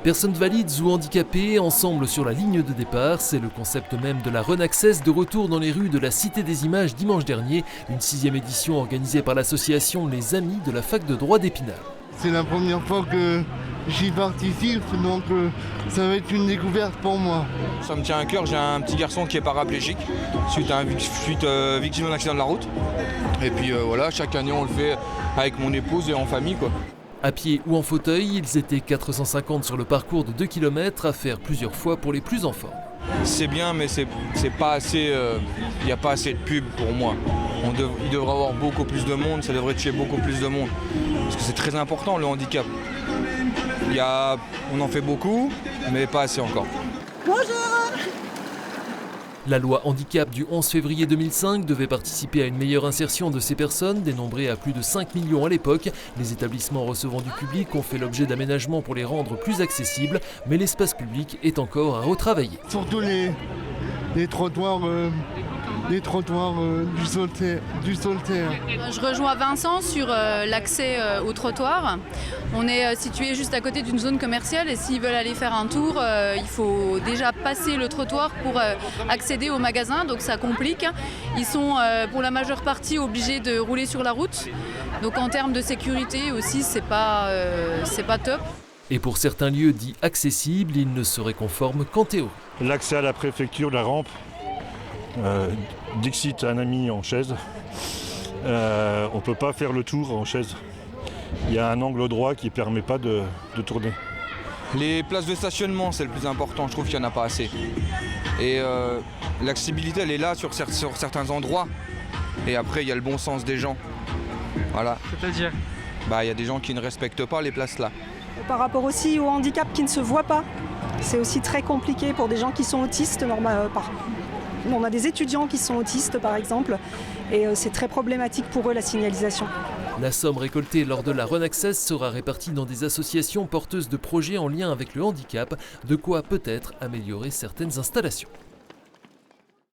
Personnes valides ou handicapées, ensemble sur la ligne de départ, c'est le concept même de la Run Access de retour dans les rues de la Cité des Images dimanche dernier, une 6e édition organisée par l'association Les Amis de la Fac de droit d'Épinal. C'est la première fois que j'y participe, donc ça va être une découverte pour moi. Ça me tient à cœur, j'ai un petit garçon qui est paraplégique suite victime d'un accident de la route. Et puis voilà, chaque année on le fait avec mon épouse et en famille, quoi. À pied ou en fauteuil, ils étaient 450 sur le parcours de 2 km à faire plusieurs fois pour les plus en forme. C'est bien, mais c'est pas assez. Il n'y a pas assez de pub pour moi. Il devrait y avoir beaucoup plus de monde, ça devrait toucher beaucoup plus de monde. Parce que c'est très important le handicap. On en fait beaucoup, mais pas assez encore. Bonjour. La loi handicap du 11 février 2005 devait participer à une meilleure insertion de ces personnes, dénombrées à plus de 5 millions à l'époque. Les établissements recevant du public ont fait l'objet d'aménagements pour les rendre plus accessibles, mais l'espace public est encore à retravailler. Surtout les trottoirs, du solitaire. Je rejoins Vincent sur l'accès au trottoir. On est situé juste à côté d'une zone commerciale et s'ils veulent aller faire un tour, il faut déjà passer le trottoir pour accéder au magasin, donc ça complique. Ils sont pour la majeure partie obligés de rouler sur la route, donc en termes de sécurité aussi c'est pas top. Et pour certains lieux dits accessibles, ils ne seraient conformes qu'en théorie. L'accès à la préfecture, la rampe, Dixit a un ami en chaise, on ne peut pas faire le tour en chaise. Il y a un angle droit qui ne permet pas de tourner. Les places de stationnement, c'est le plus important, je trouve qu'il n'y en a pas assez. Et l'accessibilité, elle est là sur certains endroits. Et après, il y a le bon sens des gens. Voilà. C'est-à-dire ? Il y a des gens qui ne respectent pas les places là. Par rapport aussi au handicap qui ne se voit pas, c'est aussi très compliqué pour des gens qui sont autistes. On a des étudiants qui sont autistes par exemple, et c'est très problématique pour eux la signalisation. La somme récoltée lors de la Run Access sera répartie dans des associations porteuses de projets en lien avec le handicap, de quoi peut-être améliorer certaines installations.